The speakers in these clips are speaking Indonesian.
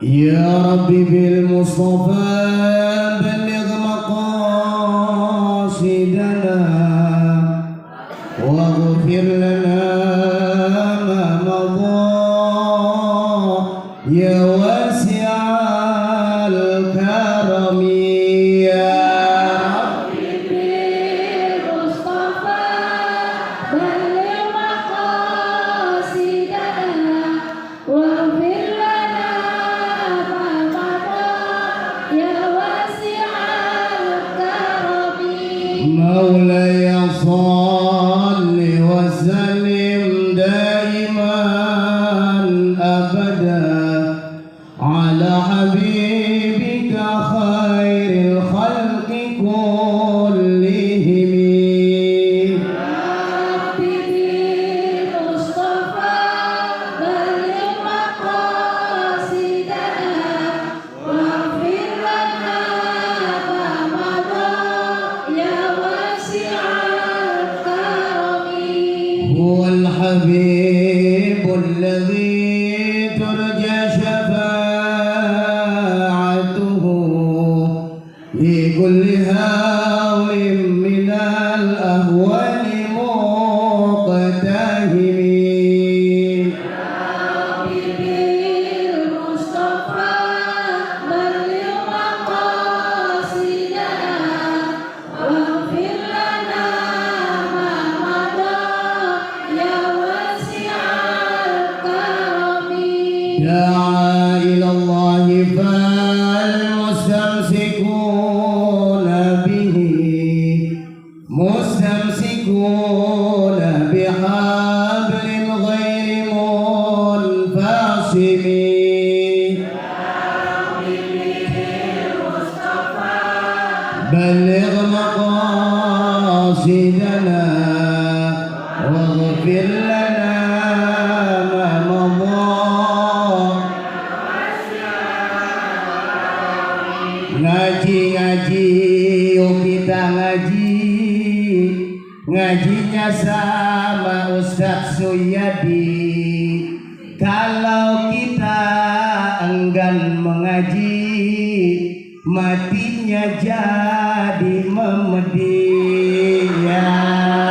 يا ربي بالمصطفى بلغ مقاصدنا واغفر لنا ما مضى يا واسع الكرم يا ربي بالمصطفى بلغ مقاصدنا واغفر لنا ما مضى يا واسع الكرم مولاي صل وسلم دائما أبدا على حبيبك خير الخلق كلهم ربي بالمصطفى بلغ مقاصدنا واغفر لنا ما مضى يا واسع الكرم هو الحبيب الذي ترجى شفاعته لكل هاول من الأهوال مقتهم ربي بالمصطفى بلغ مقاصدنا واغفر لنا ما مضى يا واسع الكرم دعا إلى الله فالمستمسكون به مستمسكون بحبل غير منفصل بلغ مقاصدنا واغفر لنا ما مضى ngaji yuk kita ngajinya sama Ustaz Suyadi. Kalau kita enggan mengaji matinya jadi memedi ya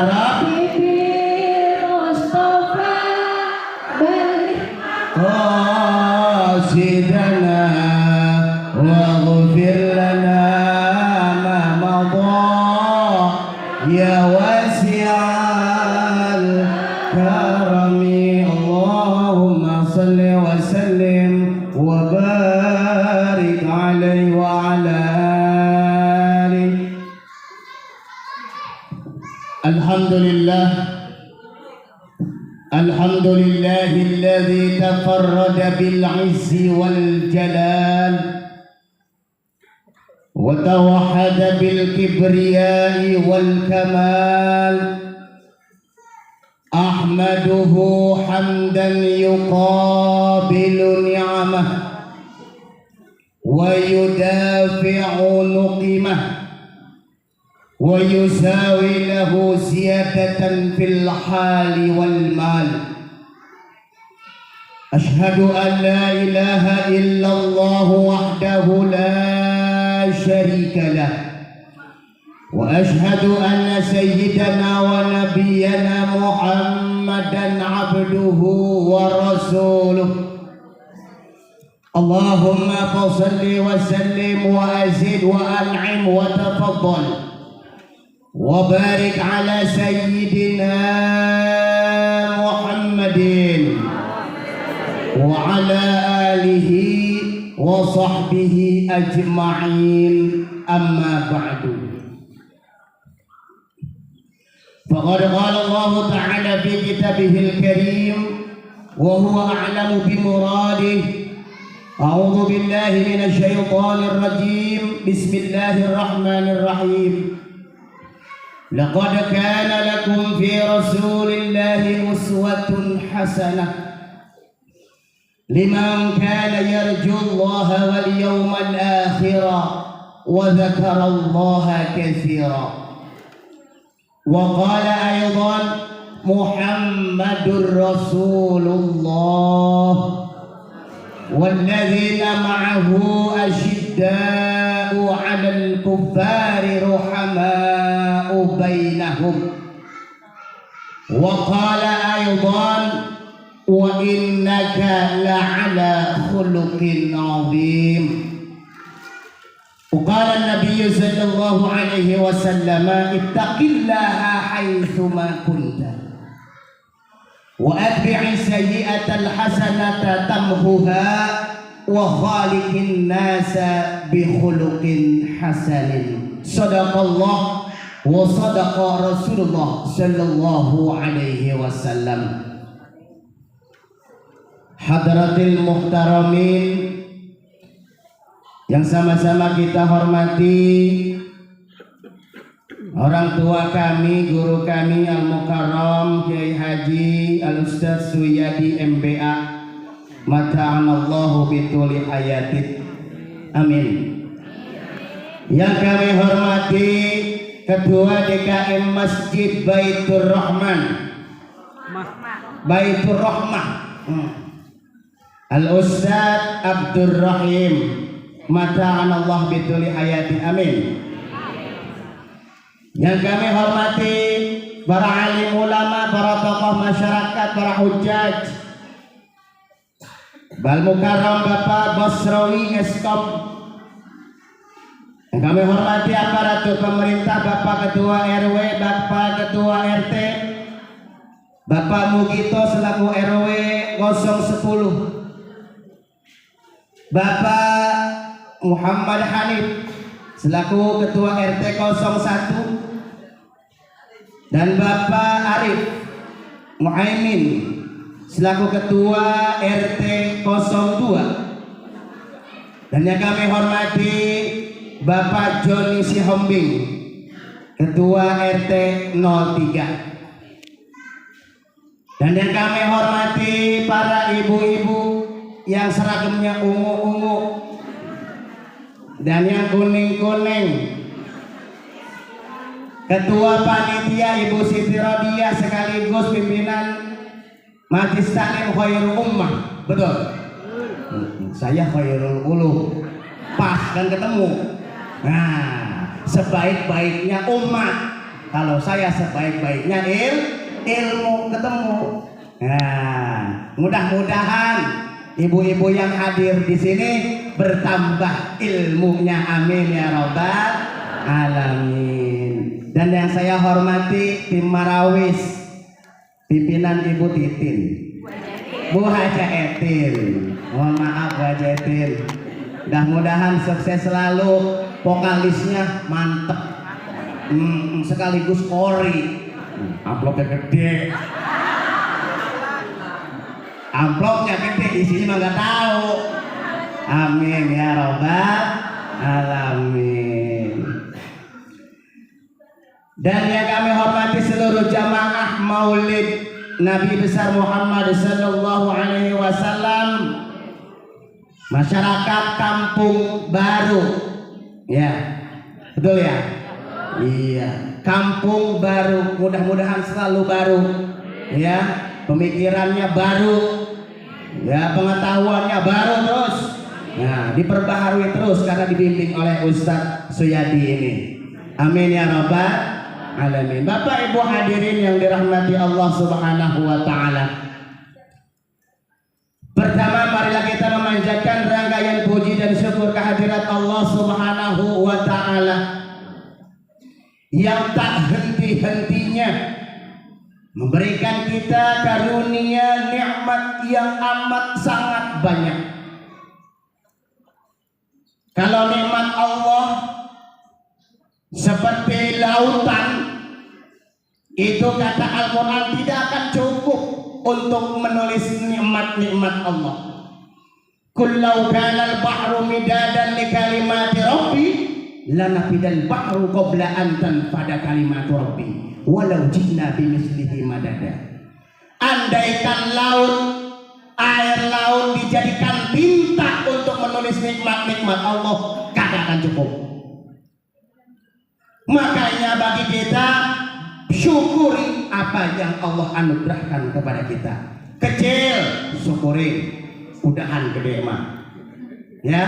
Rabbi بالمصطفى بلغ qasidana waghfir lana ma madha ya wasi'al karami Allahumma salli wa sallim wa barik alaihi wa ala alihi. Alhamdulillah الحمد لله الذي تفرد بالعز والجلال وتوحد بالكبرياء والكمال. أحمده حمدا يقابل نعمه ويدافع نقمه ويساوي له زيادة في الحال والمال. أشهد أن لا إله إلا الله وحده لا شريك له وأشهد أن سيدنا ونبينا محمدا عبده ورسوله. اللهم فصل وسلم وأزد وأنعم وتفضل وبارك على سيدنا محمد وعلى آله وصحبه أجمعين. أما بعد فقد قال الله تعالى في كتابه الكريم وهو أعلم بمراده. أعوذ بالله من الشيطان الرجيم. بسم الله الرحمن الرحيم. لقد كان لكم في رسول الله أسوة حسنة لمن كان يرجو الله واليوم الآخر وذكر الله كثيرا. وقال أيضا محمد رسول الله والذين معه أشداء على الكفار رحماء بينهم وقال أيضا وإنك لعلى خلق عظيم وقال النبي صلى الله عليه وسلم اتق الله حيثما كنت وأتبع السيئة الحسنة تمحها وخالق الناس بخلق حسن صدق الله وصدق رسول الله صلى الله عليه وسلم. Hadratil muhtaramin yang sama-sama kita hormati, orang tua kami, guru kami Al-Mukarram Kiai Haji Al-Ustaz Suyadi MBA, mata'anallahu bituli hayatid, amin. Yang kami hormati Ketua DKM Masjid Baitur Rahman, Baitur Rahmah, Al-Ustaz Abdur Rahim, mata'anallahu bituli hayatid, amin. Yang kami hormati para alim ulama, para tokoh masyarakat, para hujjaj, Bal Mukarram Bapak Bosrawi Eskom. Yang kami hormati aparatur pemerintah, Bapak Ketua RW, Bapak Ketua RT, Bapak Mugito selaku RW 010, Bapak Muhammad Hanif selaku Ketua RT 01, dan Bapak Arif Muhaimin selaku Ketua RT 02. Dan yang kami hormati Bapak Joni Sihombing, Ketua RT 03. Dan yang kami hormati para ibu-ibu yang seragamnya ungu-ungu dan yang kuning-kuning, Ketua Panitia Ibu Siti Rodia sekaligus pimpinan Majlis Taklim Khairul Ummah. Betul? Saya Khairul Uluh. Pas kan ketemu. Nah, sebaik-baiknya umat. Kalau saya sebaik-baiknya ilmu ketemu. Nah, mudah-mudahan ibu-ibu yang hadir di sini bertambah ilmunya, amin ya rabbal alamin. Dan yang saya hormati tim Marawis, pimpinan Ibu Titin, Bu Haja Etin, mohon maaf Bu Haja Etin, mudah-mudahan sukses selalu, vokalisnya mantep, sekaligus kori, amplopnya gede, amplopnya gede, isinya mah nggak tahu, amin ya rabbal alamin. Dan yang kami hormati seluruh jamaah Maulid Nabi besar Muhammad sallallahu alaihi wasallam, masyarakat Kampung Baru, ya betul ya, iya Kampung Baru, mudah-mudahan selalu baru, ya pemikirannya baru, ya pengetahuannya baru terus, nah diperbaharui terus karena dibimbing oleh Ustadz Suyadi ini, amin ya rabbal alamin. Bapak Ibu hadirin yang dirahmati Allah Subhanahu wa taala. Pertama, marilah kita memanjatkan rangkaian puji dan syukur kehadirat Allah Subhanahu wa taala yang tak henti-hentinya memberikan kita karunia nikmat yang amat sangat banyak. Kalau nikmat Allah seperti lautan, itu kata Al-Quran tidak akan cukup untuk menulis nikmat-nikmat Allah. Kullau kana al-bahru midadan li kalimati rabbi lanafidal bahru qabla an tanfada kalimatu rabbi walau ji'na bimithlihi madada. Andaikan laut, air laut dijadikan tinta untuk menulis nikmat-nikmat Allah, kagak akan cukup. Makanya bagi kita syukuri apa yang Allah anugerahkan kepada kita. Kecil syukuri, udahan gede mah. Ya,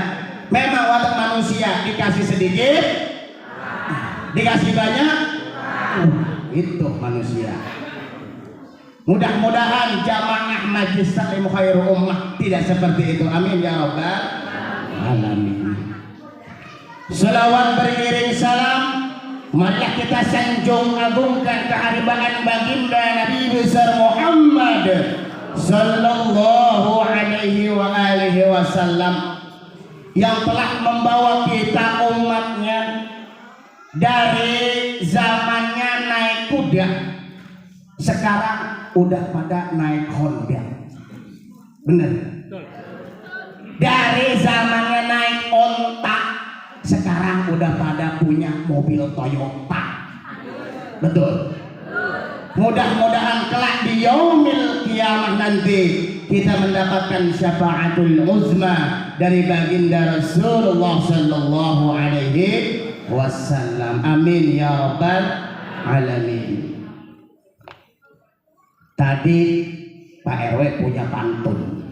memang watak manusia dikasih sedikit, dikasih banyak, itu manusia. Mudah-mudahan jamaah Majlis Taklim Khairul Ummah tidak seperti itu. Amin ya rabbal alamin. Selawat beriring salam, marilah kita sanjung agungkan keharibaan baginda Nabi besar Muhammad sallallahu alaihi wa alihi wasallam yang telah membawa kita umatnya dari zamannya naik kuda, sekarang udah pada naik Honda. Bener? Dari zamannya naik onta, sekarang udah pada punya mobil Toyota. Betul? Mudah-mudahan kelak di yaumil kiamah nanti kita mendapatkan syafaatul uzma dari baginda Rasulullah sallallahu alaihi wasallam. Amin ya rabbal alamin. Tadi Pak RW punya pantun,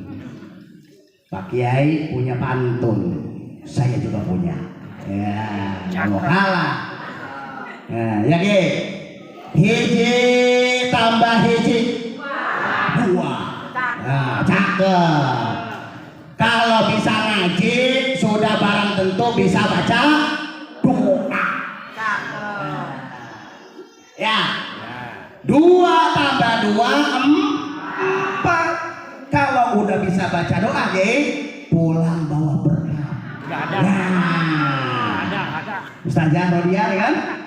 Pak Kiai punya pantun, saya juga punya. Ya, mau kalah. Ya ke, hiji tambah hiji, dua. Nah, cakep. Kalau bisa ngaji, sudah barang tentu bisa baca doa. Ya. 2 tambah 2 4. Kalau udah bisa baca doa, pulang bawa berkah. Ada. Nah, Ada. Ustazah Rodia ya kan?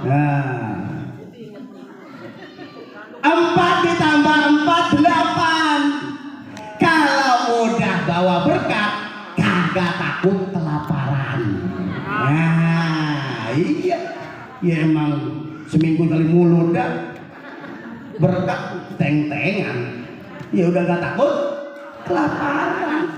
Nah. 4 ditambah 4 8. Kalau udah bawa berkah, kagak takut kelaparan. Nah, iya. Ya emang seminggu kali mulu dah. Berkah teng-tengan, ya udah gak takut kelaparan.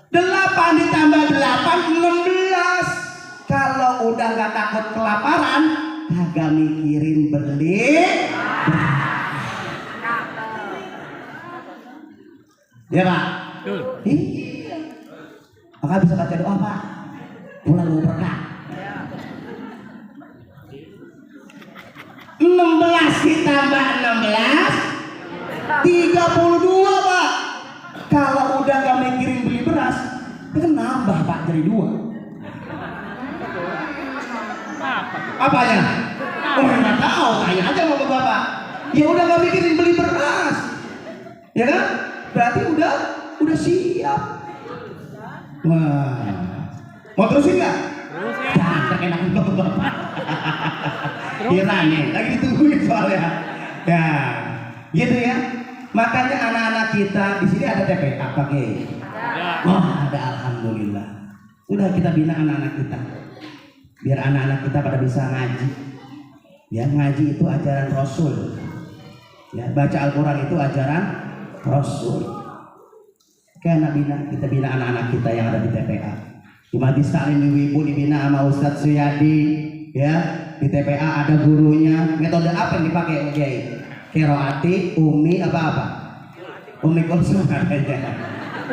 8 ditambah 8 16. Kalau udah gak takut kelaparan, kagak mikirin beli. Ya Pak? Iya. Maka bisa baca doa Pak, pulang bawa berkah. 16 ditambah 16 32 Pak. Kalau udah gak mikirin beli beras, itu kan nambah Pak jadi 2. Apanya? Oh nggak tahu, tanya aja sama Bapak. Ya udah gak mikirin beli beras, ya kan? Berarti udah siap. Wah, mau terusin nggak? Terus ya. Jangan terkenakan Bapak. Kira nih, lagi ditungguin soalnya. Ya, gitu ya. Makanya anak-anak kita di sini ada TPA, pakai. Wah, ada alhamdulillah. Udah kita bina anak-anak kita, biar anak-anak kita pada bisa ngaji. Ya, ngaji itu ajaran Rasul. Ya, baca Al-Quran itu ajaran Rasul. Kayak kita bina anak-anak kita yang ada di TPA. Di Majlis Taklim Ibu dibina sama Ustadz Suyadi, ya. Di TPA ada gurunya. Metode apa yang dipakai Kiai? Qiraati, Umi apa? Umi Kulsum katanya.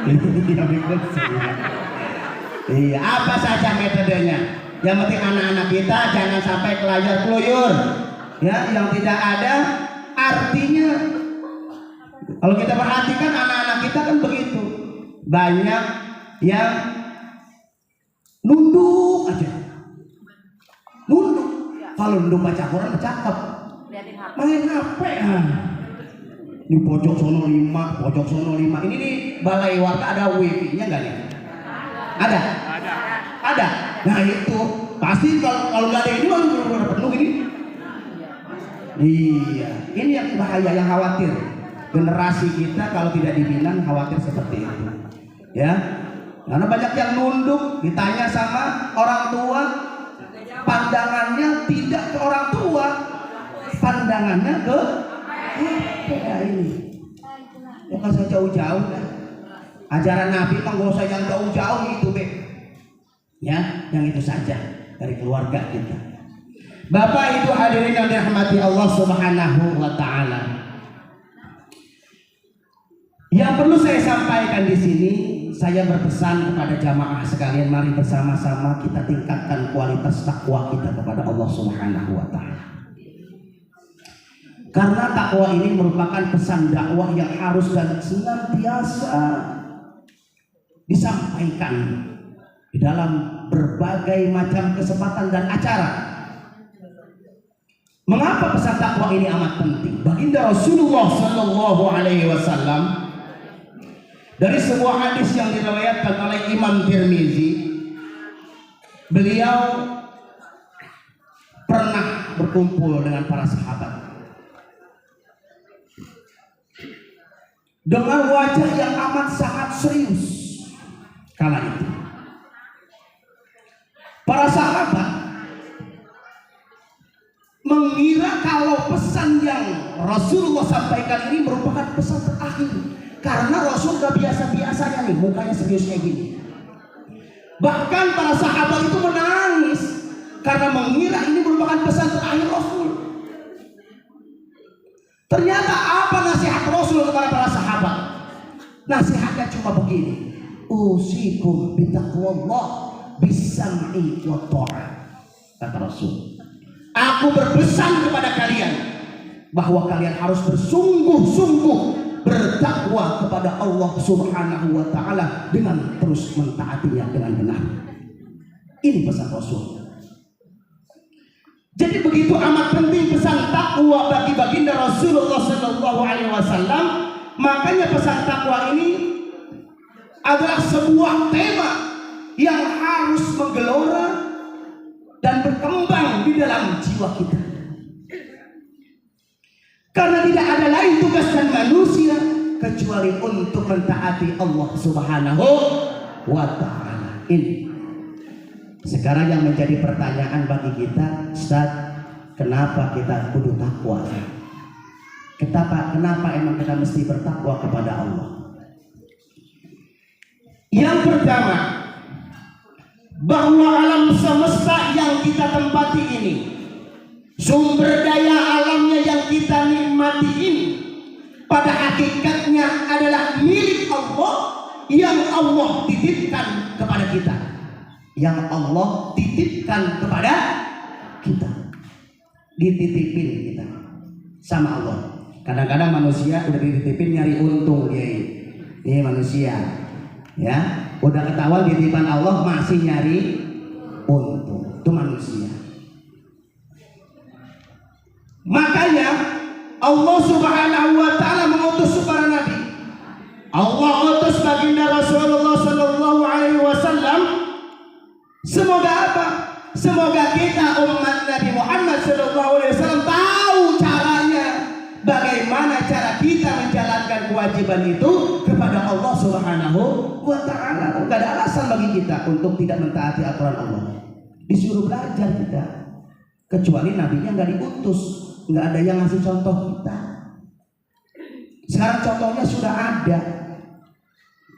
Umi Kulsum. Iya, apa saja metodenya. Yang penting anak-anak kita jangan sampai kelayar keluyur. Ya, yang tidak ada artinya. Kalau kita perhatikan anak-anak kita kan begitu. Banyak yang nunduk aja. Nunduk. Kalau nunduk baca Quran cakep. Main HP di pojok sono 5, pojok sono 5. Ini nih balai warta ada wifi-nya nggak nih? Ada. Nah itu pasti kalau nggak ada ini udah penuh ini. Iya, ini yang bahaya, yang khawatir. Generasi kita kalau tidak dibina khawatir seperti itu. Ya, karena banyak yang nunduk, ditanya sama orang tua, pandangannya tidak ke orang tua, pandangannya ke ya ini. Ya kan saya jauh-jauh dah. Ajaran Nabi mah gak usah yang jauh-jauh itu be. Ya, yang itu saja dari keluarga kita. Bapak Ibu hadirin yang dirahmati Allah Subhanahu wa taala. Yang perlu saya sampaikan di sini, saya berpesan kepada jamaah sekalian, mari bersama-sama kita tingkatkan kualitas takwa kita kepada Allah Subhanahu wa taala. Karena takwa ini merupakan pesan dakwah yang harus dan senantiasa disampaikan di dalam berbagai macam kesempatan dan acara. Mengapa pesan takwa ini amat penting? Baginda Rasulullah Sallallahu Alaihi Wasallam dari sebuah hadis yang diriwayatkan oleh Imam Tirmizi, beliau pernah berkumpul dengan para sahabat dengan wajah yang amat sangat serius. Kala itu para sahabat mengira kalau pesan yang Rasulullah sampaikan ini merupakan pesan terakhir, karena Rasul gak biasa-biasanya nih mukanya serius kayak gini. Bahkan para sahabat itu menangis karena mengira ini merupakan pesan terakhir Rasul. Ternyata apa nasihat Rasul kepada para sahabat? Nasihatnya cuma begini: usikum bitaqwallah bisam'i wa ta'ah. Kata Rasul, aku berpesan kepada kalian bahwa kalian harus bersungguh-sungguh bertakwa kepada Allah Subhanahu wa taala dengan terus mentaatinya dengan benar. Ini pesan Rasul. Jadi begitu amat penting pesan takwa bagi baginda Rasulullah Sallallahu Alaihi Wasallam. Makanya pesan takwa ini adalah sebuah tema yang harus menggelora dan berkembang di dalam jiwa kita. Karena tidak ada lain tugas dan manusia kecuali untuk mentaati Allah Subhanahu wa taala. Ini sekarang yang menjadi pertanyaan bagi kita, Ustaz, kenapa kita kudu takwa? Kenapa emang kita mesti bertakwa kepada Allah? Yang pertama, bahwa alam semesta yang kita tempati ini, sumber daya alamnya yang kita nikmati ini, pada hakikatnya adalah milik Allah yang Allah titipkan kepada kita. Yang Allah titipkan kepada kita, dititipin kita sama Allah. Kadang-kadang manusia udah dititipin nyari untung dia ini manusia, ya udah ketahuan titipan Allah masih nyari untung, itu manusia. Makanya Allah Subhanahu wa taala mengutus para nabi. Allah utus baginda Rasulullah Sallallahu Alaihi Wasallam. Semoga apa? Semoga kita umat Nabi Muhammad Sallallahu Alaihi Wasallam tahu caranya, bagaimana cara kita menjalankan kewajiban itu kepada Allah Subhanahu wa taala. Tidak ada alasan bagi kita untuk tidak mentaati aturan Allah. Disuruh belajar kita. Kecuali nabinya nggak diutus, nggak ada yang ngasih contoh kita. Sekarang contohnya sudah ada.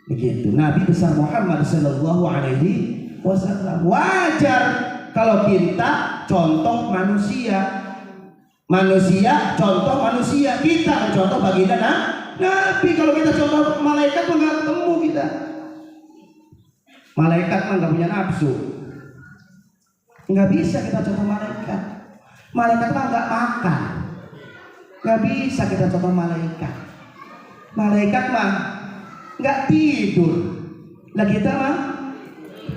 Begitu. Nabi besar Muhammad Sallallahu Alaihi Wasallam. Wajar kalau kita contoh manusia, manusia contoh manusia, kita contoh baginda Nabi. Kalau kita contoh malaikat mah nggak ketemu kita. Malaikat mah nggak punya nafsu, nggak bisa kita contoh malaikat. Malaikat mah nggak makan, nggak bisa kita contoh malaikat. Malaikat mah nggak tidur, lah kita mah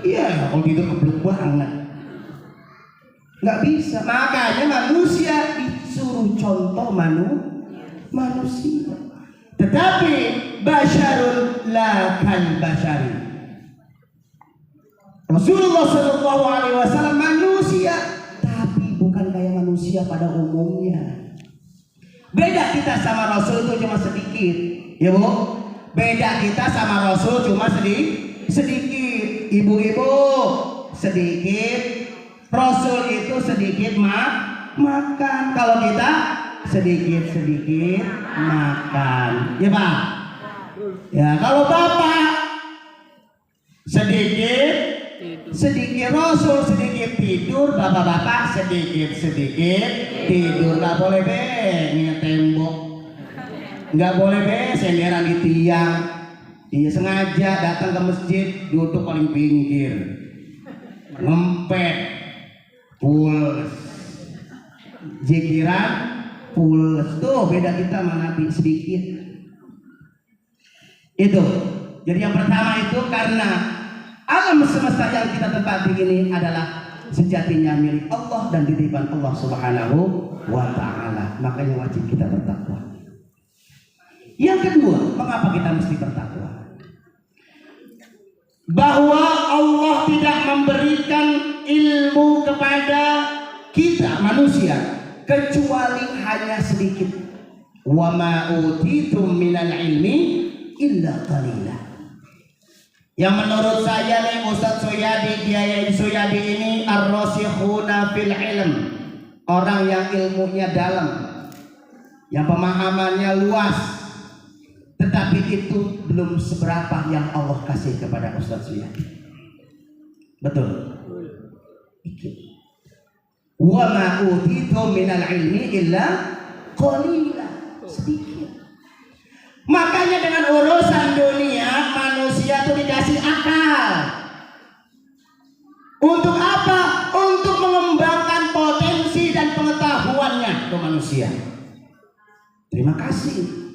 iya, kalau tidur kebluk banget, nggak bisa. Makanya manusia disuruh contoh manusia. Tetapi basyarun la kal basyari. Rasulullah Sallallahu Alaihi Wasallam manusia, tapi bukan kayak manusia pada umumnya. Beda kita sama Rasul itu cuma sedikit, ya Bu. Beda kita sama Rasul cuma sedikit. Ibu-ibu sedikit, Rasul itu sedikit makan. Kalau kita sedikit makan, ya Pak. Ya kalau Bapak sedikit Rasul sedikit tidur, bapak-bapak sedikit tidur. Nggak boleh bengek tembok. nggak boleh senderan di tiang. Dia sengaja datang ke masjid duduk paling pinggir, ngempet, puls, zikiran, puls. Tuh beda kita sama Nabi sedikit. Itu. Jadi yang pertama itu karena alam semesta yang kita tempati ini adalah sejatinya milik Allah dan titipan Allah Subhanahu wa Ta'ala. Makanya wajib kita bertakwa. Yang kedua, mengapa kita mesti bertakwa? Bahwa Allah tidak memberikan ilmu kepada kita manusia kecuali hanya sedikit. Wa ma utitum minal ilmi illa qalila. Yang menurut saya nih Ustaz Suyadi, Kiai Suyadi ini ar-rasikhuna fil ilm, orang yang ilmunya dalam, yang pemahamannya luas, tetapi itu belum seberapa yang Allah kasih kepada Ustaz Suyadi. Betul? Wa ma utitum minal ilmi illa qalila, sedikit. Makanya dengan urusan dunia manusia itu dikasih akal. Untuk apa? Untuk mengembangkan potensi dan pengetahuannya ke manusia. Terima kasih.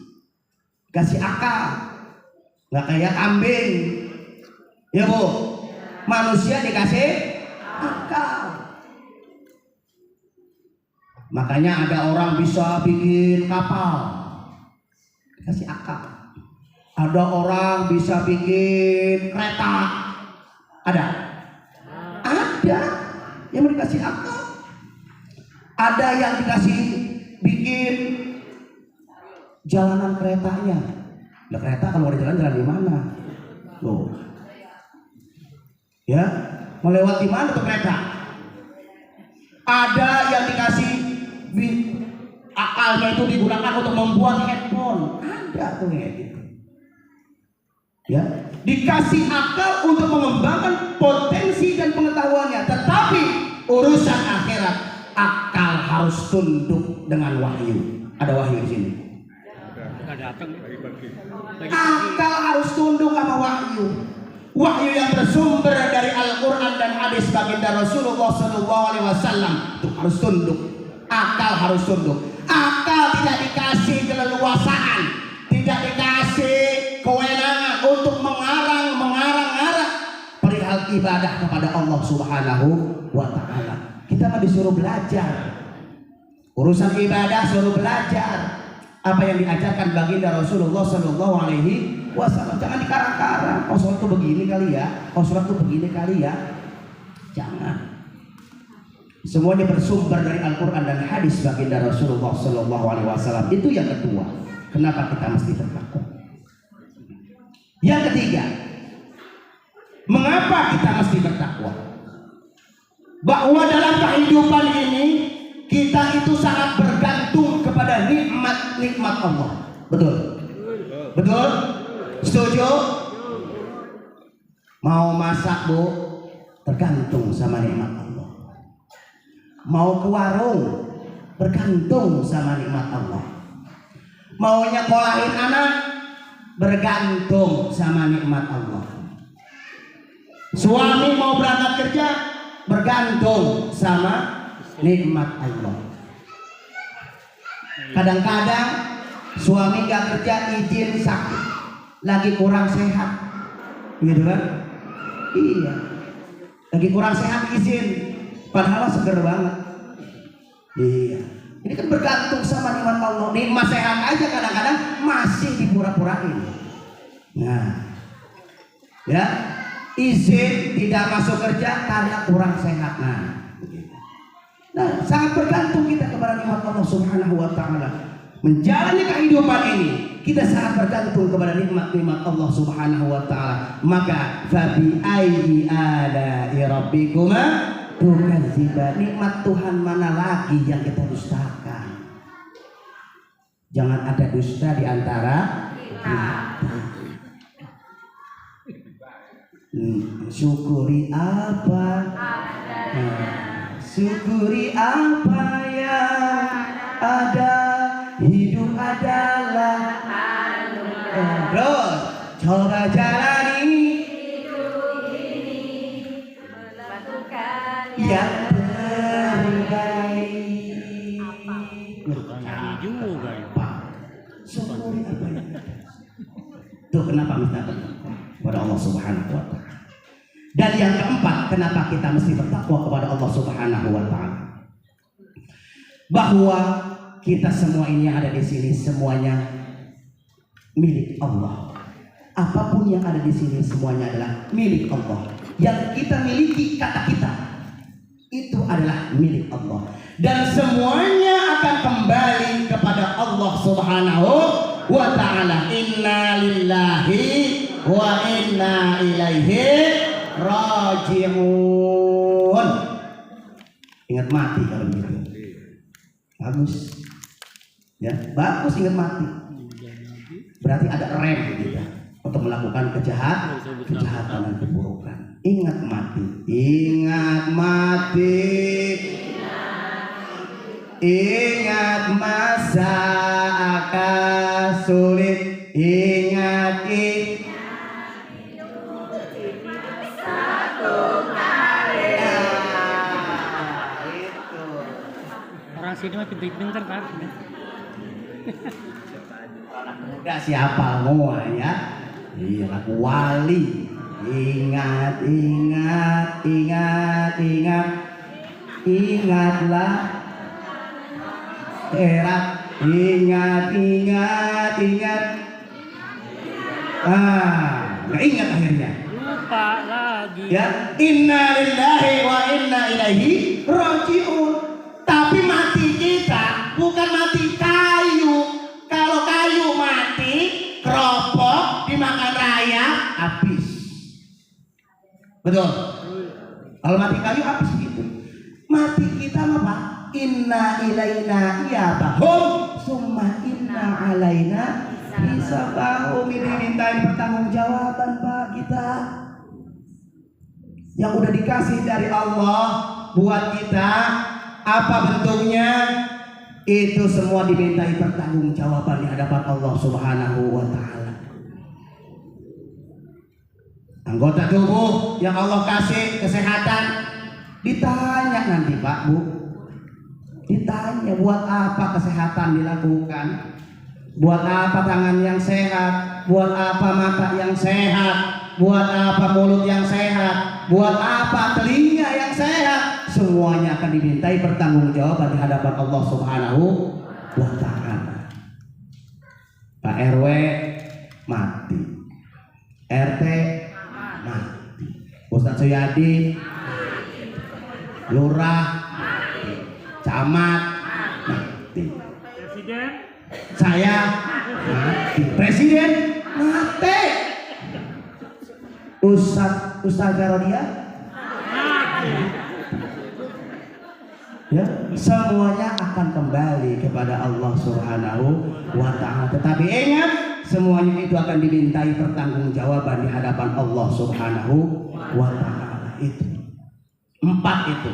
Kasih akal. Nggak kayak kambing. Ya Bu. Manusia dikasih akal. Makanya ada orang bisa bikin kapal. Kasih akal. Ada orang bisa bikin kereta. Ada yang dikasih akal. Ada yang dikasih bikin jalanan keretanya. Nah, kereta kalau ada jalan di mana? Loh. Ya, melewati mana tuh kereta? Ada yang dikasih akalnya itu digunakan untuk membuat handphone. Ada tuh kayak gitu. Ya, dikasih akal untuk mengembangkan potensi dan pengetahuannya. Tetapi urusan akhirat, akal harus tunduk dengan wahyu. Ada wahyu di sini. Akal harus tunduk sama wahyu. Wahyu yang bersumber dari Al-Quran dan hadis baginda Rasulullah SAW itu harus tunduk. Akal harus tunduk. Akal tidak dikasih keleluasaan, tidak dikasih kewenangan untuk mengarang perihal ibadah kepada Allah Subhanahu wa Ta'ala. Kita mah disuruh belajar. Urusan ibadah suruh belajar. Apa yang diajarkan baginda Rasulullah Sallallahu Alaihi Wasallam. Jangan dikarang-karang. Oh sholat tuh begini kali ya. Oh sholat tuh begini kali ya. Jangan. Semuanya bersumber dari Al-Quran dan hadis baginda Rasulullah Sallallahu Alaihi Wasallam. Itu yang kedua. Kenapa kita mesti bertakwa? Yang ketiga, mengapa kita mesti bertakwa? Bahwa dalam kehidupan ini kita itu sangat bergantung kepada nikmat-nikmat Allah. Betul? Betul? Setuju? Mau masak Bu, tergantung sama nikmat Allah. Mau ke warung, bergantung sama nikmat Allah. Mau nyekolahin anak, bergantung sama nikmat Allah. Suami mau berangkat kerja, bergantung sama nikmat Allah. Kadang-kadang suami gak kerja, izin sakit, lagi kurang sehat, gitu kan? Iya, lagi kurang sehat izin, padahal seger banget. Iya, ini kan bergantung sama nikmat Allah. Nikmat sehat aja kadang-kadang masih dipura-purain. Nah, ya, izin tidak masuk kerja karena kurang sehat. Nah, sangat bergantung kita kepada nikmat Allah Subhanahu wa Ta'ala. Menjalani kehidupan ini, kita sangat bergantung kepada nikmat-nikmat Allah Subhanahu wa Ta'ala. Maka fabi ayyi ala'i rabbikuma tukadziban. Nikmat Tuhan mana lagi yang kita dustakan? Jangan ada dusta di antara kita. Syukuri apa? Syukuri apa yang ada. Hidup adalah Terus coba jalani yang terbaik. Juga ya. Syukuri apa yang ada. Tuh kenapa minta kepada Allah Subhanahu wa taala. Dan yang keempat, kenapa kita mesti bertakwa kepada Allah Subhanahu wa taala? Bahwa kita semua ini yang ada di sini semuanya milik Allah. Apapun yang ada di sini semuanya adalah milik Allah. Yang kita miliki, kata kita, itu adalah milik Allah. Dan semuanya akan kembali kepada Allah Subhanahu wa ta'ala. Inna lillahi wa inna ilaihi raji'un. Ingat mati kalau begitu. Bagus. Ya, bagus ingat mati. Berarti ada rem kita untuk melakukan kejahatan dan keburukan. Ingat mati. Ingat mati. Ingat masa akan sulit. Ingat Orang sini mah pinter-pinter kan. anak muda siapa semua ya? Iya, lagu wali. Ingat, ingat, ingat, ingat. Ingatlah erat. Ingat, ingat, ingat. Nggak ingat akhirnya. Lupa lagi. Ya, inna lillahi wa inna ilaihi raji'un. Tapi mati kita bukan mati kayu. Kalau kayu mati, keropok dimakan rayap, habis. Betul. Kalau mati kayu habis gitu. Mati kita apa? Inna ilaina iyabahum summa inna alaina hisabahum. Ini mintain pertanggungjawaban Pak kita yang udah dikasih dari Allah buat kita. Apa bentuknya? Itu semua dimintai pertanggungjawaban di hadapan Allah Subhanahu wa ta'ala. Anggota tubuh yang Allah kasih kesehatan ditanya nanti Pak Bu, ditanya buat apa kesehatan dilakukan, buat apa tangan yang sehat, buat apa mata yang sehat, buat apa mulut yang sehat, buat apa telinga yang sehat. Semuanya akan dimintai pertanggungjawaban di hadapan Allah Subhanahu wa ta'ala. Pak RW mati, RT mati, Ustadz Suyadi lurah mati, camat mati, Presiden saya mati, presiden mati, Ustadz Garodia ya, semuanya akan kembali kepada Allah Subhanahu wa ta'ala. Tetapi ingat, semuanya itu akan dimintai pertanggungjawaban di hadapan Allah Subhanahu wa ta'ala. Itu 4 itu.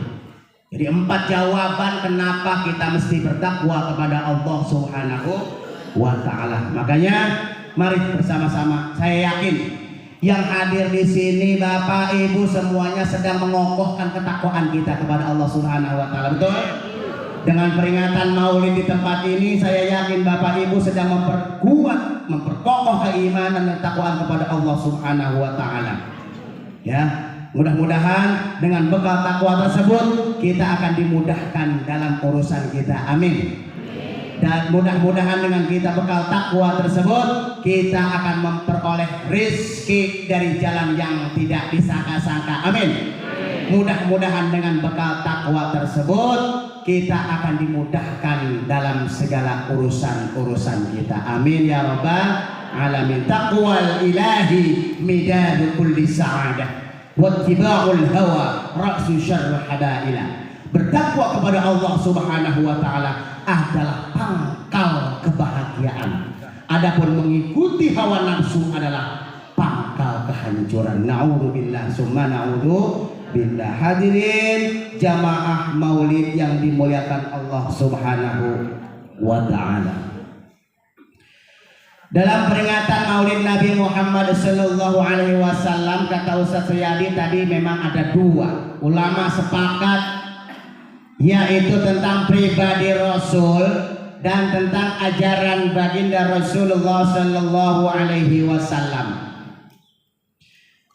Jadi 4 jawaban kenapa kita mesti bertakwa kepada Allah Subhanahu wa ta'ala. Makanya mari bersama-sama, saya yakin yang hadir di sini Bapak Ibu semuanya sedang mengokohkan ketakwaan kita kepada Allah Subhanahu wa ta'ala. Betul? Dengan peringatan Maulid di tempat ini, saya yakin Bapak Ibu sedang memperkuat, memperkokoh keimanan dan ketakwaan kepada Allah Subhanahu wa ta'ala. Ya, mudah-mudahan dengan bekal takwa tersebut kita akan dimudahkan dalam urusan kita. Amin. Dan mudah-mudahan dengan kita bekal takwa tersebut kita akan memperoleh rezeki dari jalan yang tidak disangka-sangka. Amin. Mudah-mudahan dengan bekal takwa tersebut kita akan dimudahkan dalam segala urusan-urusan kita. Amin ya rabbal alamin. Taqwal ilahi midadu kulli sa'adah wattiba'ul hawa ra'su syarri hadaila. Bertakwa kepada Allah Subhanahu wa ta'ala adalah pangkal kebahagiaan. Adapun mengikuti hawa nafsu adalah pangkal kehancuran. Na'udzubillah summa na'udzubillah. Hadirin jamaah Maulid yang dimuliakan Allah Subhanahu wa ta'ala. Dalam peringatan Maulid Nabi Muhammad Sallallahu Alaihi Wasallam, kata Ustaz Suyadi tadi, memang ada dua ulama sepakat, yaitu tentang pribadi Rasul dan tentang ajaran baginda Rasulullah Sallallahu Alaihi Wasallam.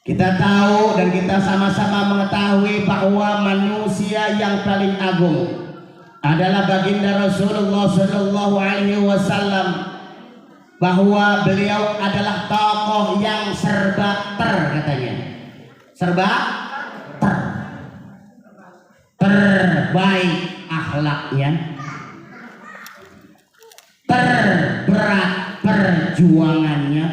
Kita tahu dan kita sama-sama mengetahui bahwa manusia yang paling agung adalah baginda Rasulullah Sallallahu Alaihi Wasallam, bahwa beliau adalah tokoh yang serba katanya, serba terbaik akhlaknya, terberat perjuangannya,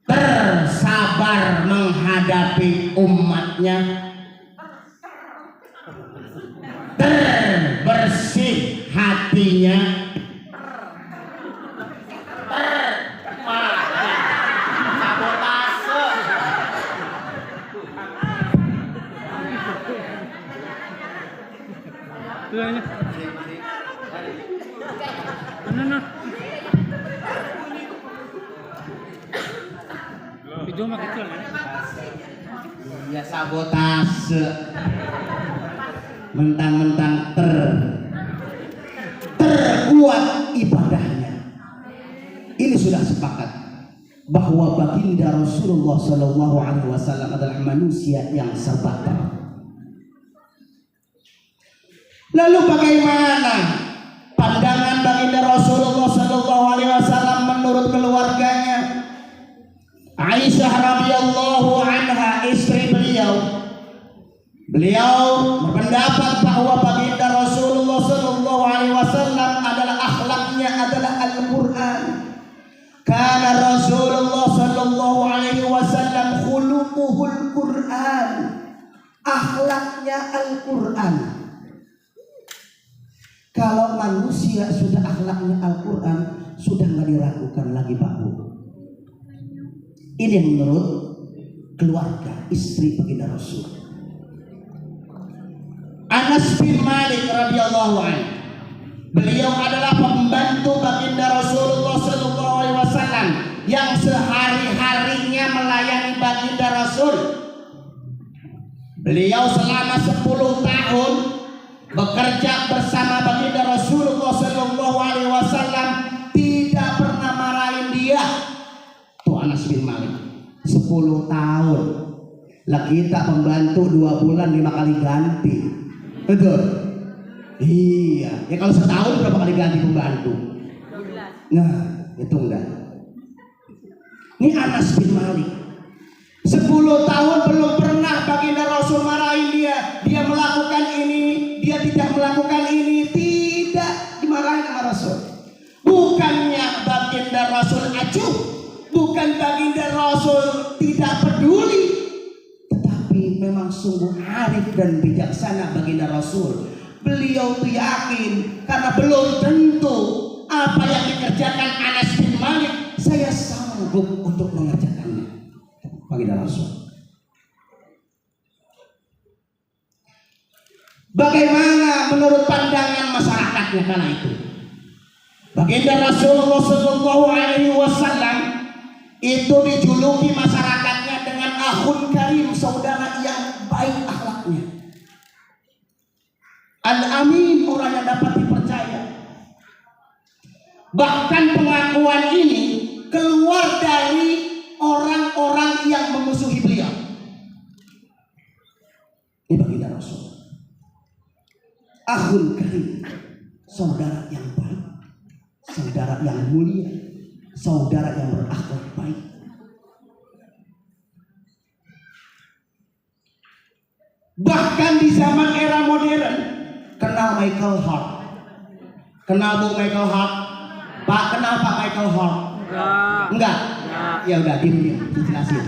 tersabar menghadapi umatnya, terbersih hatinya, Video mah kecil ya. Ya sabotase. Mentang-mentang terkuat ibadahnya. Ini sudah sepakat bahwa baginda Rasulullah Sallallahu Alaihi Wasallam adalah manusia yang serba ter. Lalu bagaimana pandangan baginda Rasulullah Sallallahu Alaihi Wasallam menurut keluarganya? Aisyah radhiyallahu anha, istri beliau berpendapat bahwa baginda Rasulullah Sallallahu Alaihi Wasallam adalah akhlaknya adalah Al-Quran. Karena Rasulullah Sallallahu Alaihi Wasallam khuluquhul Quran, akhlaknya Al-Quran. Kalau manusia sudah akhlaknya Al-Quran, sudah nggak diragukan lagi Pak Bu. Ini menurut keluarga istri baginda Rasul. Anas bin Malik radhiyallahu anhu, beliau adalah pembantu baginda Rasulullah Sallallahu Alaihi Wasallam yang sehari-harinya melayani baginda Rasul. Beliau selama 10 tahun bekerja bersama baginda Rasulullah Sallallahu Alaihi Wasallam, tidak pernah marahin dia. Tuh Anas bin Malik 10 tahun. Lah kita pembantu 2 bulan 5 kali ganti. Betul? Iya. Ya kalau setahun berapa kali ganti pembantu? Nah, itu enggak. Ini Anas bin Malik 10 tahun belum pernah baginda Rasul marahin dia. Dia melakukan ini, dia tidak melakukan ini, tidak dimarahin sama Rasul. Bukannya baginda Rasul acuh, bukan baginda Rasul tidak peduli, tetapi memang sungguh arif dan bijaksana baginda Rasul. Beliau tuh yakin, karena belum tentu apa yang dikerjakan Anas bin Malik saya sanggup untuk mengerjakannya. Baginda Rasul. Bagaimana menurut pandangan masyarakatnya kala itu? Baginda Rasulullah Sallallahu Alaihi Wasallam itu dijuluki masyarakatnya dengan akhun karim, saudara yang baik akhlaknya, al-amin, orang yang dapat dipercaya. Bahkan pengakuan ini keluar dari orang-orang yang memusuhi beliau. Ini baginda Rasul, akhun karim, saudara yang baik, saudara yang mulia, saudara yang berakhlak baik. Bahkan di zaman era modern, kenal Michael Hart? Kenal Bu Michael Hart? Pak, kenal Pak Michael Hart? Enggak. Ya udah, diam, dijelasin.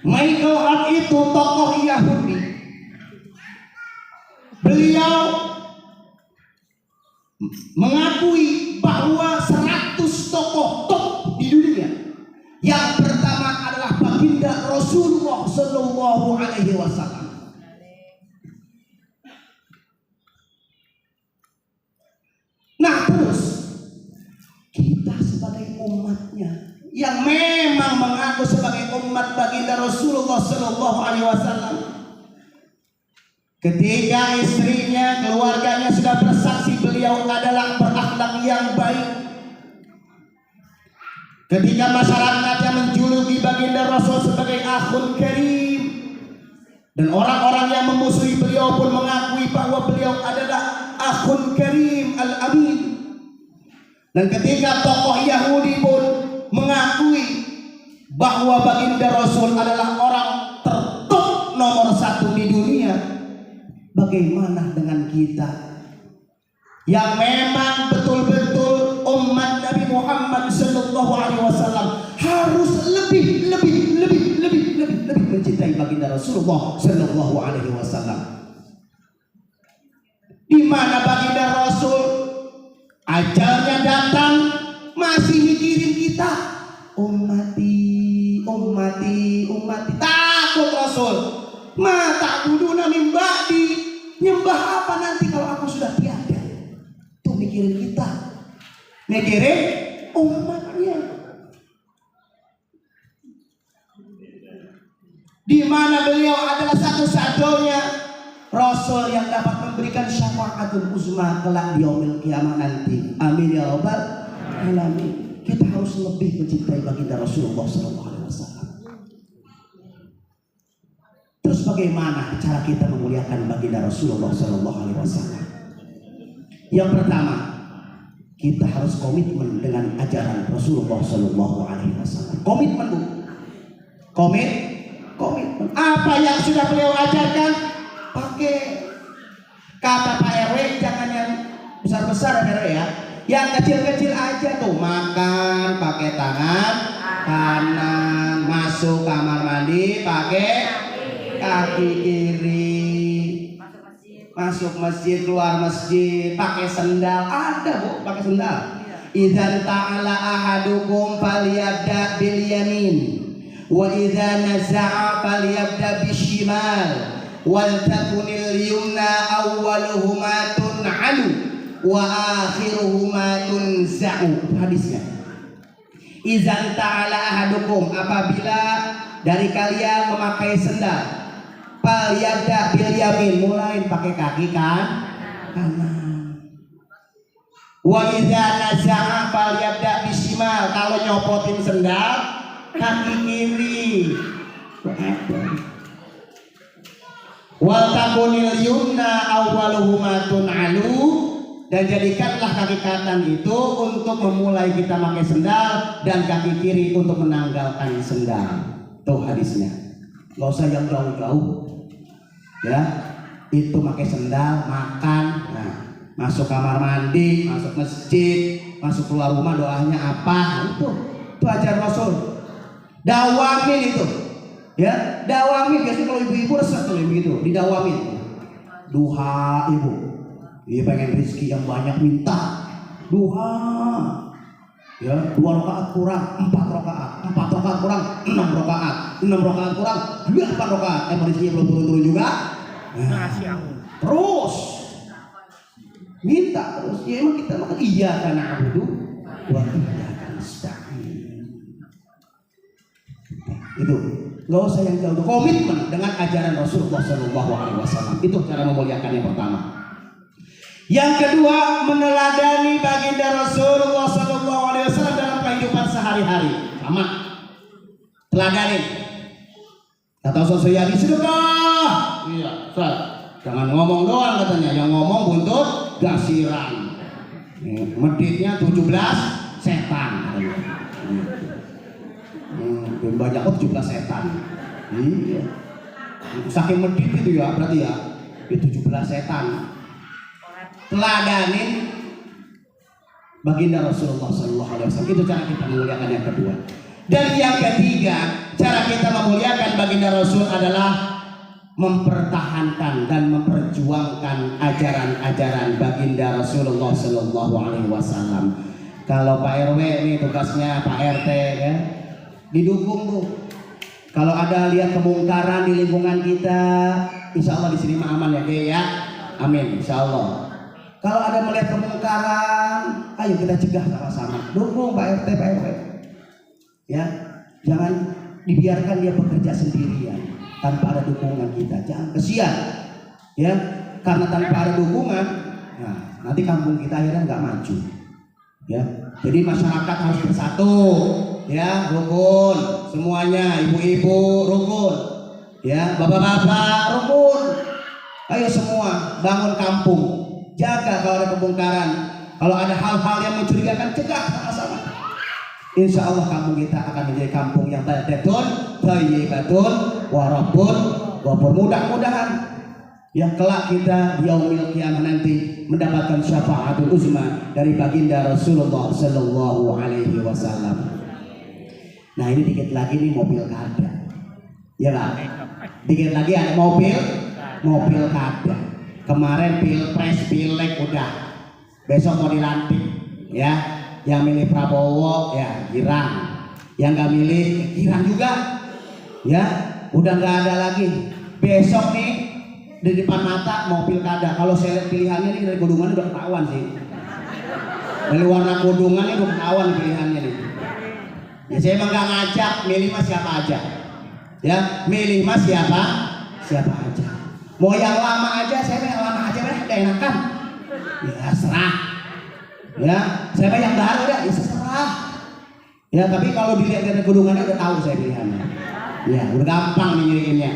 Michael Hart itu tokoh Yahudi. Beliau mengakui bahwa 100 tokoh top di dunia. Yang pertama adalah baginda Rasulullah Sallallahu Alaihi Wasallam. terus kita sebagai umatnya yang memang mengaku sebagai umat baginda Rasulullah Sallallahu Alaihi Wasallam, ketika istrinya, keluarganya sudah bersaksi beliau adalah berakhlak yang baik, ketika masyarakat yang menjuluki baginda Rasul sebagai akhun karim, dan orang-orang yang memusuhi beliau pun mengakui bahwa beliau adalah akhun karim al-amin, dan ketika tokoh Yahudi pun mengakui bahwa baginda Rasul adalah orang tertop nomor 1 di dunia, bagaimana dengan kita yang memang betul-betul umat Nabi Muhammad Sallallahu Alaihi Wasallam harus lebih mencintai baginda Rasulullah Sallallahu Alaihi Wasallam? Di mana baginda Rasul ajalnya datang masih mikirin kita, ummati, takut Rasul. Ma ta'buduna min ba'di, nyembah apa nanti kalau aku sudah tiada? Tuh mikirin kita, mikirin umatnya. Di mana beliau adalah satu-satunya Rasul yang dapat memberikan syafaatul uzma kelak di yaumil kiamah nanti. Amin ya rabbal alamin. Kita harus lebih mencintai baginda Rasulullah Sallallahu Alaihi Wasallam. Terus bagaimana cara kita memuliakan baginda Rasulullah Sallallahu Alaihi Wasallam? Yang pertama, kita harus komitmen dengan ajaran Rasulullah Sallallahu Alaihi Wasallam. Komitmen, Bu. Komitmen. Apa yang sudah beliau ajarkan, pakai. Kata Pak RW, jangan yang besar-besar RW ya. Yang kecil-kecil aja tuh, makan pakai tangan kanan, masuk kamar mandi pakai kaki kiri, masuk masjid, keluar masjid pakai sendal. Ada, Bu, pakai sendal. Idzan ta'ala ahadukum falyabda bil yamin wa idza naza'a falyabda bishimal wal takunil yumna awwaluhuma tun'alu wa akhiruhuma tunza'u. Hadisnya, izan ta'ala ahadukum, apabila dari kalian memakai sendal, falyabda bil yamin, mulai pakai kaki kanan. Wa idza naza'a falyabda bishimal, kalau nyopotin sendal kaki kiri. Wal takunil yumna awwaluhuma tun'alu, dan jadikanlah kaki kanan itu untuk memulai kita pakai sendal dan kaki kiri untuk menanggalkan sendal. Tuh hadisnya. Gak usah yang jauh-jauh. Ya, itu pakai sendal, makan, nah, masuk kamar mandi, masuk masjid, masuk keluar rumah doanya apa? Itu ajar Rasul. Dawamin itu. Ya, dawamin. Biasanya kalau ibu-ibu resep tuh begitu, didawamin. Duha ibu. Dia pengen rezeki yang banyak, minta duha. Ya, 2 rakaat kurang 4 rakaat, 4 rakaat kurang 6 rakaat, 6 rakaat kurang 8 rakaat. Rezekinya belum turun-turun juga. Terus minta terus. Ya emang kita makan iya karena na'budu wa iyyaka nasta'in. Itu gak usah yang jauh, komitmen dengan ajaran Rasulullah Sallallahu Alaihi Wasallam. Itu cara memuliakan yang pertama. Yang kedua, meneladani baginda Rasulullah Sallallahu Alaihi Wasallam dalam kehidupan sehari-hari. Sama, teladanin. Kata Ustaz Suyadi, sedekah. Iya, Ustaz. Jangan ngomong doang katanya, yang ngomong buntut gasiran. Meditnya 17 setan. Banyak 17 setan. Iya. Saking medit itu ya, berarti ya 17 setan. Teladanin baginda Rasulullah Sallallahu Alaihi Wasallam. Itu cara kita memuliakan yang kedua. Dan yang ketiga, cara kita memuliakan baginda Rasul adalah mempertahankan dan memperjuangkan ajaran-ajaran baginda Rasulullah Sallallahu Alaihi Wasallam. Kalau Pak RW ini tugasnya Pak RT ya, didukung tuh. Kalau ada lihat kemungkaran di lingkungan kita, insya Allah di sini mah aman ya, ya. Amin, insya Allah. Kalau ada melihat kemungkaran, ayo kita cegah sama-sama. Dukung Pak RT, Pak RW. Ya, jangan dibiarkan dia bekerja sendirian tanpa ada dukungan kita. Jangan, kesian. Ya, karena tanpa ada dukungan, nah, nanti kampung kita akhirnya nggak maju. Ya, jadi masyarakat harus bersatu. Ya, rukun semuanya, ibu-ibu rukun. Ya, bapak-bapak rukun. Ayo semua bangun kampung. Jaga kalau ada kebongkaran. Kalau ada hal-hal yang mencurigakan, cegah sama-sama. Insya Allah kampung kita akan menjadi kampung yang baldatun, thayyibatun, warabun, wabur. Mudah-mudahan yang kelak kita di yaumil qiyamah nanti mendapatkan syafaatul uzma dari baginda Rasulullah sallallahu alaihi wasallam. Nah, ini dikit lagi nih mobil kada. Ya Pak. Dikit lagi ada mobil kada. Kemarin pilpres, pileg udah. Besok mau dilantik, ya. Yang milih Prabowo, ya girang. Yang nggak milih, girang juga. Ya, udah nggak ada lagi. Besok nih di depan mata mau pilkada. Kalau saya lihat pilihannya nih dari kudungan udah ketahuan sih. Dari warna kudungan udah ketahuan pilihannya nih. Ya saya emang nggak ngajak, milih mas siapa aja. Ya, milih mas siapa aja. Mau yang lama aja, saya yang lama aja udah enakan. Ya serah. Ya, saya yang baru udah ya serah. Ya, tapi kalau dilihat dari kudungannya udah tahu saya pilihannya. Ya, udah gampang nih nyiriinnya.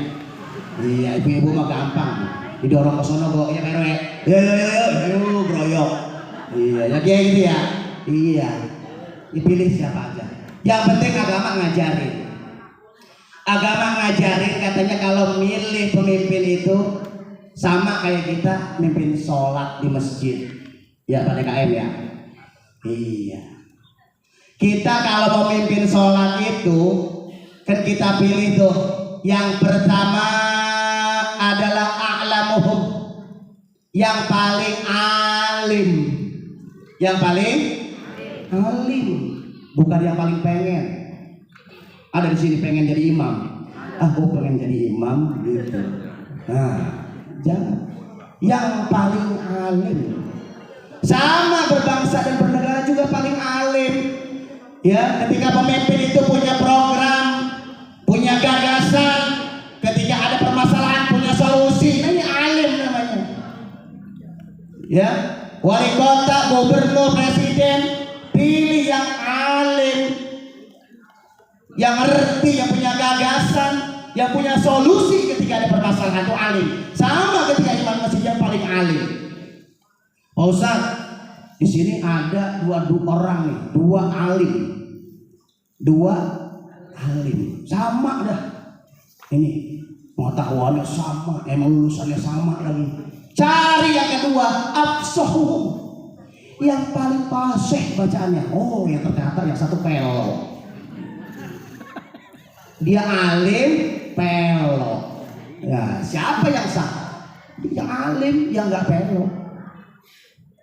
Iya, ibu-ibu mah gampang. Didorong ke sono bawa ya RW. Yo, groyok. Iya, ya kayak gitu ya. Iya. Dipilih siapa aja. Yang penting agama ngajarin. Agama ngajarin katanya kalau milih pemimpin itu sama kayak kita mimpin sholat di masjid. Ya Pak DKM ya. Iya. Kita kalau mau mimpin sholat itu kan kita pilih tuh yang pertama adalah a'lamuhum, yang paling alim. Yang paling alim, bukan yang paling pengen. Ada di sini pengen jadi imam. Aku pengen jadi imam gitu. Nah, jangan. Yang paling alim. Sama berbangsa dan bernegara juga paling alim. Ya, ketika pemimpin itu punya program, punya gagasan, ketika ada permasalahan punya solusi, nah ini alim namanya. Ya, wali kota, gubernur, presiden, pilih yang alim, yang ngerti, yang punya gagasan, yang punya solusi ketika ada permasalahan, itu alim. Sama ketika imam masjid yang paling alim. Pak Ustadz, di sini ada dua orang nih, dua alim, sama dah. Ini pengetahuannya sama, emang lulusannya sama lagi. Cari yang kedua, afsahuhum, yang paling fasih bacaannya. Oh, yang ternyata yang satu pelo. Dia alim, pelo. Ya, siapa yang sah? Yang alim, yang nggak pelo.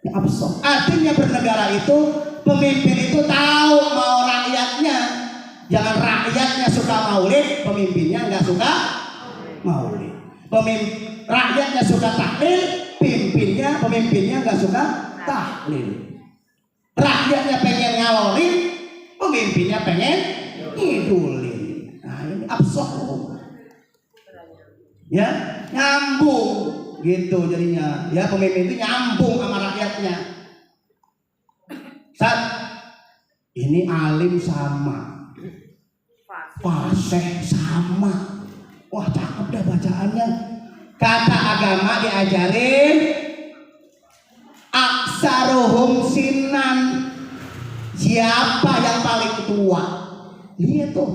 Ya, absah. Artinya bernegara itu pemimpin itu tahu mau rakyatnya. Jangan rakyatnya suka maulid, pemimpinnya nggak suka maulid. Rakyatnya suka tahlil, pemimpinnya nggak suka tahlil. Rakyatnya pengen ngalolin, pemimpinnya pengen ngidulin. Nah ini absah. Ya, nyambung. Gitu jadinya, ya pemimpin itu nyambung sama rakyatnya. Saat ini alim sama, fasih sama, wah cakep dah bacaannya. Kata agama diajarin aksaruhum sinan, siapa yang paling tua. Lihat tuh,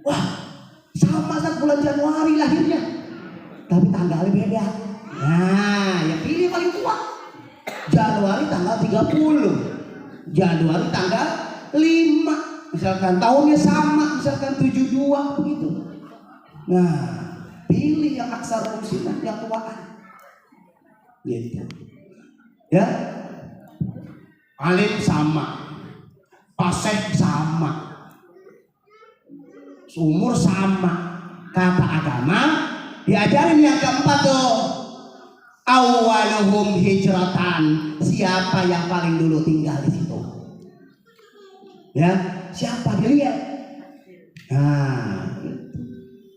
wah sama saat bulan Januari lahirnya, tapi tanggalnya beda. Nah, yang pilih paling tua. Januari tanggal 30. Januari tanggal 5. Misalkan tahunnya sama, misalkan 72 begitu. Nah, pilih yang aksar umsinan, yang tuaan. Gitu. Ya. Alim sama. Fasih sama. Umur sama. Kata agama diajarin yang keempat tuh. Awwaluhum hijratan, siapa yang paling dulu tinggal di situ? Ya, siapa dilihat? Nah,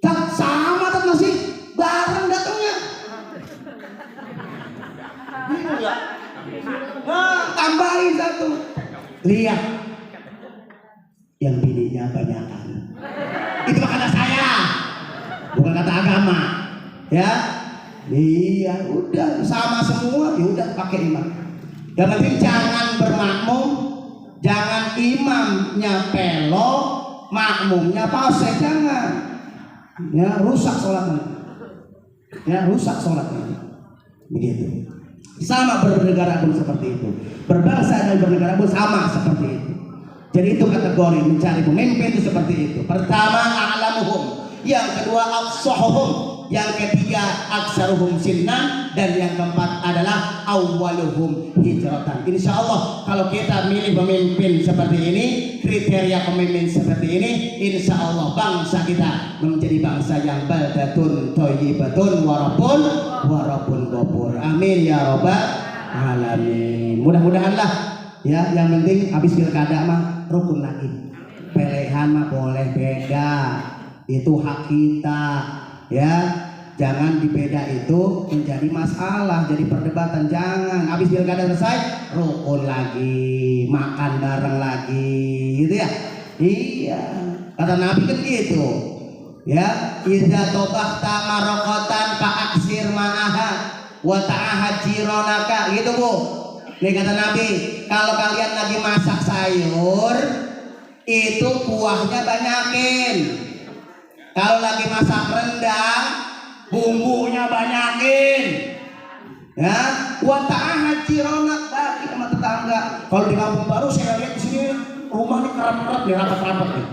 tak sama tak masih bareng datangnya. Nah, tambahin satu. Lihat, yang bininya banyakan. Itu kata saya, bukan kata agama. Ya, iya, udah sama semua. Ya udah pakai imam. Yang penting jangan bermakmum, jangan imamnya pelok, makmumnya pasek, jangan. Ya, rusak sholatnya. Ya, rusak sholatnya. Begitu. Sama bernegara pun seperti itu. Berbangsa dan bernegara pun sama seperti itu. Jadi itu kategori mencari pemimpin itu seperti itu. Pertama a'lamuhum, yang kedua afsahuhum, yang ketiga aksaruhum sinnan, dan yang keempat adalah awwaluhum hijratan. Insya Allah kalau kita milih pemimpin seperti ini, kriteria pemimpin seperti ini, insya Allah bangsa kita menjadi bangsa yang baldatun thayyibatun warabun ghafur. Amin ya rabbal alamin. Mudah-mudahan lah ya, yang penting habis pilkada mah rukun lagi. Pilihan mah boleh beda, itu hak kita. Ya, jangan dibeda itu menjadi masalah, jadi perdebatan. Jangan habis pilkada selesai rukun lagi, makan bareng lagi, gitu ya. Iya, kata Nabi kan gitu. Ya, idza tabahta maraqatan fa'aksir ma'aha wa ta'ahad jiranaka, gitu Bu. Nih kata Nabi, kalau kalian lagi masak sayur itu kuahnya banyakin. Kalau lagi masak rendang, bumbunya banyakin. Ya, wa ta'ahad jironak, bagi sama tetangga. Kalau di kampung baru saya lihat di sini rumahnya kerap-kerap nih, rapat-rapat nih.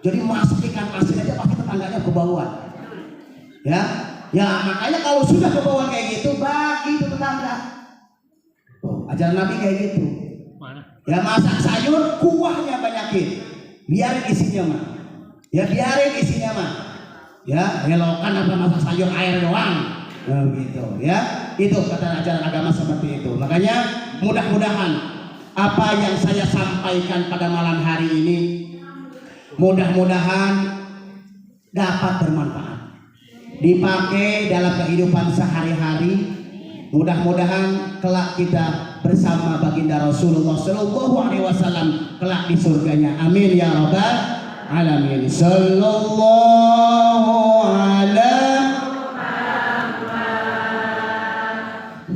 Jadi masak ikan asin aja pasti tetangganya kebauan. Ya, makanya kalau sudah kebauan kayak gitu, bagi itu tetangga. Oh, ajaran Nabi kayak gitu. Ya, masak sayur kuahnya banyakin, biarin isinya mah. Ya biarin isinya mah. Ya, helokan apa masak sayur air doang. Nah, gitu ya. Itu kata ajaran agama seperti itu. Makanya mudah-mudahan apa yang saya sampaikan pada malam hari ini mudah-mudahan dapat bermanfaat, dipakai dalam kehidupan sehari-hari. Mudah-mudahan kelak kita bersama baginda Rasulullah Shallallahu Alaihi Wasallam kelak di surganya. Amin ya rabbal alamin. Sallallahu ala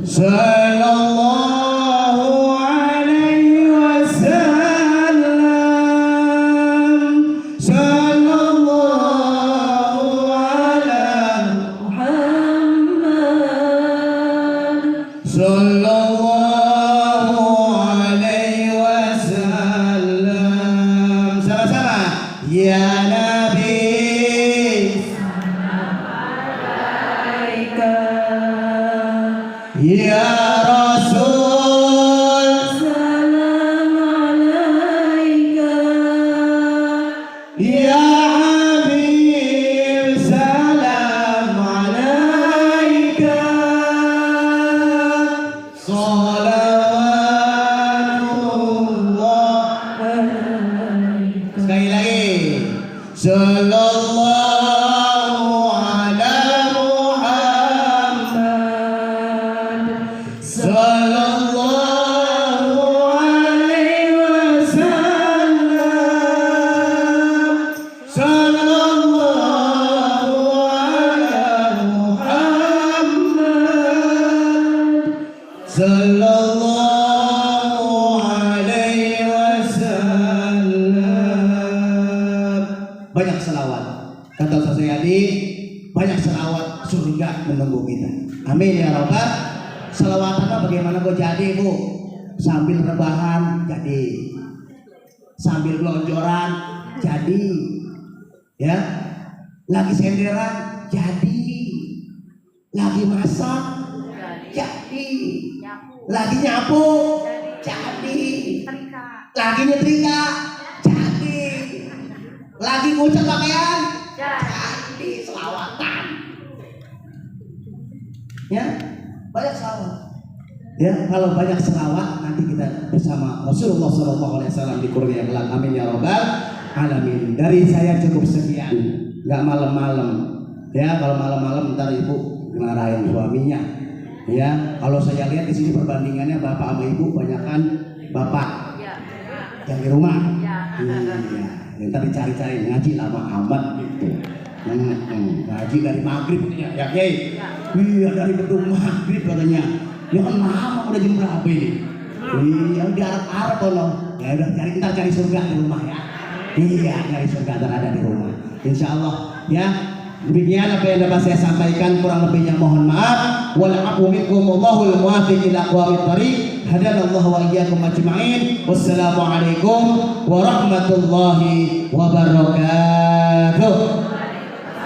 sallallahu alaihi wasallam. Sallallahu ala Muhammad. sallallahu alaihi wasallam. Sama-sama. Ya Nabi, ya Rasul, Salam alaika. ya Habib, salam alaika. Salawatullah. Sekali lagi. Sallallahu ala Muhammad. Sallallahu alaihi wasallam. Sallallahu ala Muhammad. Sallallahu alaihi wasallam. Banyak selawat. Kata Ustaz Yadi, banyak selawat surga menunggu kita. Amin ya rabbal. Selawatannya bagaimana kok jadi Bu? Sambil rebahan jadi, sambil gelonjoran jadi, ya, lagi senderan jadi, lagi masak jadi, lagi nyapu jadi, lagi nyetrika jadi, lagi ngucap pakaian jadi, selawatan. Ya, banyak selawat. Ya, kalau banyak selawat nanti kita bersama Rasulullah SAW di kurnia kelak. Amin ya robbal alamin. Dari saya cukup sekian. Nggak malam-malam. Ya, kalau malam-malam ntar ibu dimarahin suaminya. Ya, kalau saya lihat di sini perbandingannya bapak sama ibu banyakan bapak yang di rumah. Iya, ntar dicari-cari ngaji lama amat gitu. Ngaji dari maghrib ya Kiai. Iya, dari gedung maghrib katanya. Ya kan lama udah jam berapa ini? Iya, di Arab kono. Ya udah cari surga di rumah ya. Iya, cari surga ada di rumah. Insya Allah ya. Demikian apa yang dapat saya sampaikan, kurang lebihnya mohon maaf. Wal minkum wallahul muwaffiq ila aqwamit thariq. Hadanallahu wa iyyakum ajma'in. Wassalamualaikum warahmatullahi wabarakatuh.